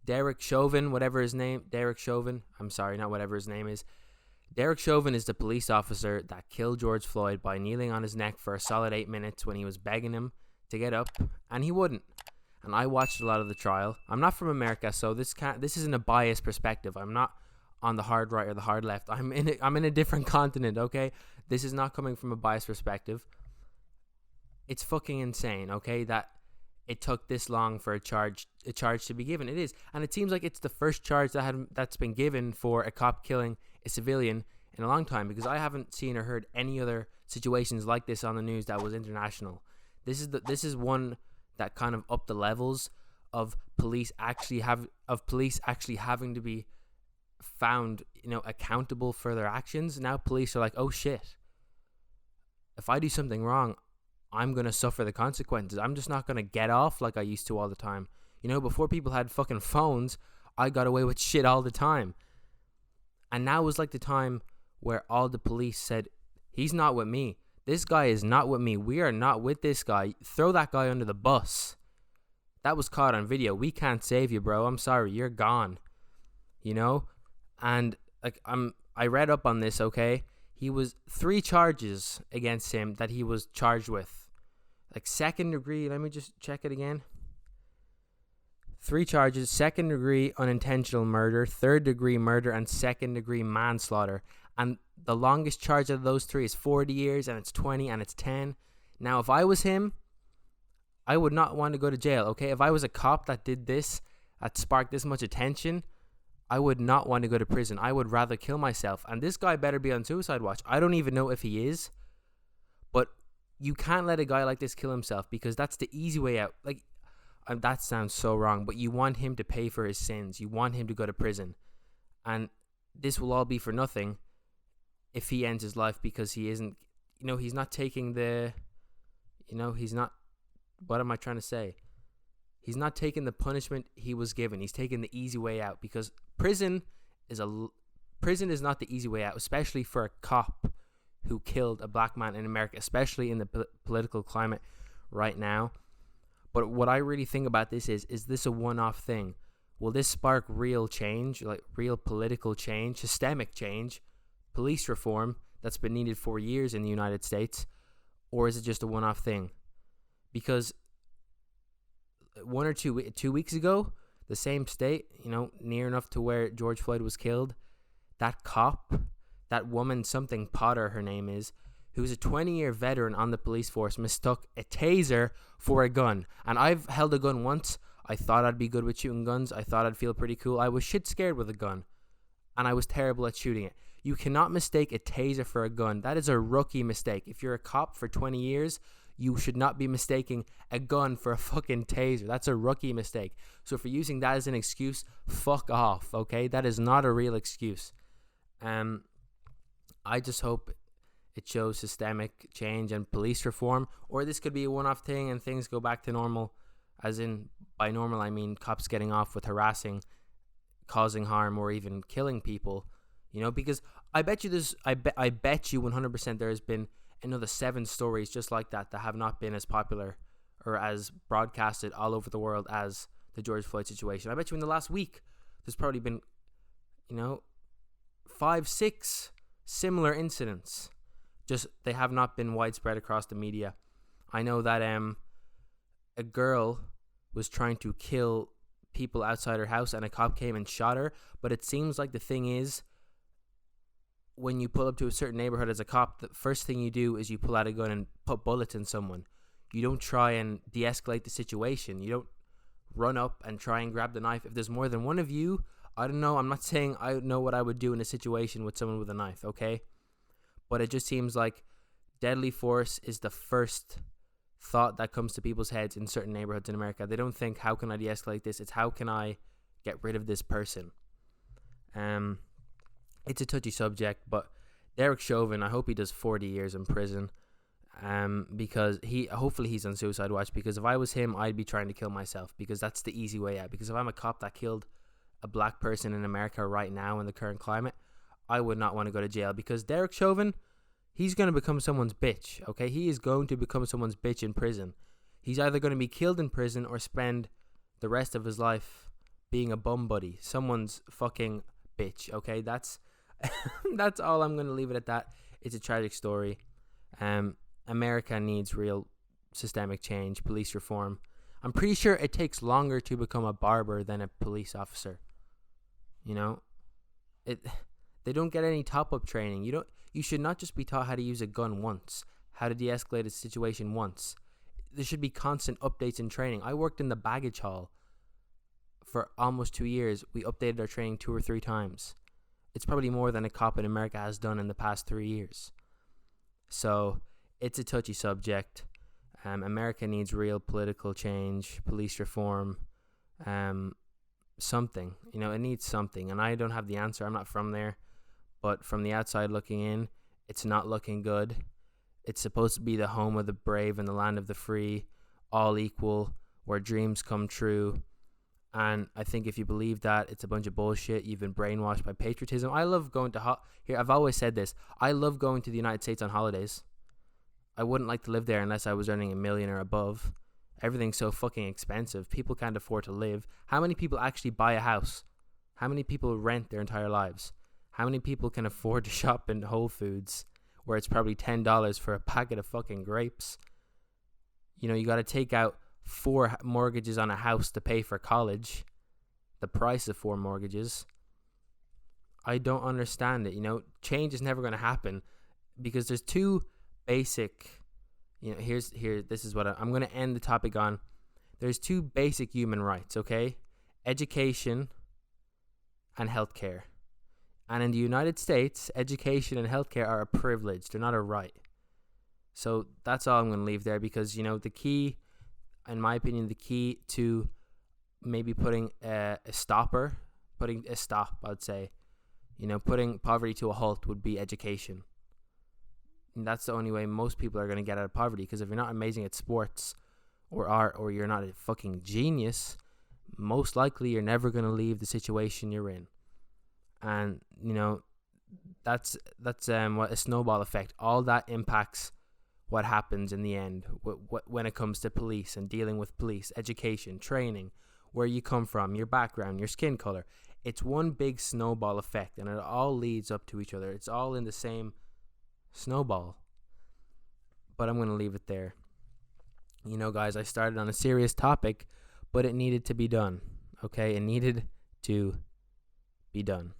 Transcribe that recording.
Derek Chauvin, whatever his name, Derek Chauvin. I'm sorry, not whatever his name is. Derek Chauvin is the police officer that killed George Floyd by kneeling on his neck for a solid 8 minutes when he was begging him to get up, and he wouldn't. And I watched a lot of the trial. I'm not from America, so this isn't a biased perspective. I'm not on the hard right or the hard left. I'm in a different continent, okay? This is not coming from a biased perspective. It's fucking insane, okay, that it took this long for a charge to be given. It is. And it seems like it's the first charge that's been given for a cop killing a civilian in a long time, because I haven't seen or heard any other situations like this on the news that was international. This is one that kind of upped the levels of police actually having to be found, accountable for their actions. Now police are like, oh shit, if I do something wrong, I'm going to suffer the consequences. I'm just not going to get off like I used to all the time. Before people had fucking phones, I got away with shit all the time. And now was like the time where all the police said, he's not with me. This guy is not with me. We are not with this guy. Throw that guy under the bus. That was caught on video. We can't save you, bro. I'm sorry. You're gone. And I read up on this, okay? He was 3 charges against him that he was charged with. Second degree, let me just check it again. 3 charges: second degree unintentional murder, third degree murder, and second degree manslaughter. And the longest charge of those 3 is 40 years, and it's 20, and it's 10. Now, if I was him, I would not want to go to jail, okay? If I was a cop that did this, that sparked this much attention, I would not want to go to prison. I would rather kill myself. And this guy better be on suicide watch. I don't even know if he is. But you can't let a guy like this kill himself, because that's the easy way out. That sounds so wrong, but you want him to pay for his sins. You want him to go to prison. And this will all be for nothing if he ends his life, because he isn't, he's not taking the, he's not, what am I trying to say? He's not taking the punishment he was given. He's taking the easy way out, because prison is not the easy way out, especially for a cop who killed a black man in America, especially in the political climate right now. But what I really think about this is this a one-off thing? Will this spark real change, real political change, systemic change, police reform that's been needed for years in the United States? Or is it just a one-off thing? Because 1 or 2 weeks ago, the same state, near enough to where George Floyd was killed, that cop, that woman, something Potter her name is, who's a 20-year veteran on the police force, mistook a taser for a gun. And I've held a gun once. I thought I'd be good with shooting guns. I thought I'd feel pretty cool. I was shit scared with a gun, and I was terrible at shooting it. You cannot mistake a taser for a gun. That is a rookie mistake. If you're a cop for 20 years, you should not be mistaking a gun for a fucking taser. That's a rookie mistake. So if you're using that as an excuse, fuck off, okay? That is not a real excuse. I just hope it shows systemic change and police reform, or this could be a one-off thing and things go back to normal. As in, by normal, I mean cops getting off with harassing, causing harm, or even killing people. Because I bet you 100% there has been another 7 stories just like that have not been as popular or as broadcasted all over the world as the George Floyd situation. I bet you in the last week there's probably been 5-6 similar incidents, just they have not been widespread across the media. I know that a girl was trying to kill people outside her house and a cop came and shot her, but it seems like the thing is, when you pull up to a certain neighborhood as a cop, the first thing you do is you pull out a gun and put bullets in someone. You don't try and de-escalate the situation. You don't run up and try and grab the knife. If there's more than one of you, I don't know. I'm not saying I know what I would do in a situation with someone with a knife, okay? But it just seems like deadly force is the first thought that comes to people's heads in certain neighborhoods in America. They don't think, how can I de-escalate this? It's how can I get rid of this person? It's a touchy subject, but Derek Chauvin, I hope he does 40 years in prison, because hopefully he's on suicide watch, because if I was him, I'd be trying to kill myself, because that's the easy way out. Because if I'm a cop that killed a black person in America right now in the current climate, I would not want to go to jail, because Derek Chauvin, he's going to become someone's bitch, okay? He is going to become someone's bitch in prison. He's either going to be killed in prison or spend the rest of his life being a bum buddy, someone's fucking bitch. Okay, that's that's all. I'm gonna leave it at that. It's a tragic story. America needs real systemic change, police reform. I'm pretty sure it takes longer to become a barber than a police officer. You know, it. They don't get any top-up training. You should not just be taught how to use a gun once, how to de-escalate a situation once. There should be constant updates and training. I worked in the baggage hall for almost 2 years. We updated our training 2 or 3 times. It's probably more than a cop in America has done in the past 3 years. So it's a touchy subject. America needs real political change, police reform, something. It needs something. And I don't have the answer. I'm not from there. But from the outside looking in, it's not looking good. It's supposed to be the home of the brave and the land of the free, all equal, where dreams come true. And I think if you believe that, it's a bunch of bullshit. You've been brainwashed by patriotism. I love going to here. I've always said this. I love going to the United States on holidays. I wouldn't like to live there unless I was earning $1 million or above. Everything's so fucking expensive. People can't afford to live. How many people actually buy a house? How many people rent their entire lives? How many people can afford to shop in Whole Foods where it's probably $10 for a packet of fucking grapes? You got to take out 4 mortgages on a house to pay for college. The price of 4 mortgages. I don't understand it. Change is never going to happen because there's 2 basic, this is what I'm going to end the topic on. There's 2 basic human rights, okay? Education and healthcare. And in the United States, education and healthcare are a privilege. They're not a right. So that's all I'm going to leave there because, the key, in my opinion, the key to maybe putting a stop, I'd say, putting poverty to a halt would be education. And that's the only way most people are going to get out of poverty. Because if you're not amazing at sports or art, or you're not a fucking genius, most likely you're never going to leave the situation you're in. And that's what a snowball effect. All that impacts what happens in the end. When it comes to police and dealing with police, education, training, where you come from, your background, your skin color. It's one big snowball effect, and it all leads up to each other. It's all in the same snowball. But I'm going to leave it there. Guys, I started on a serious topic, but it needed to be done. Okay, it needed to be done.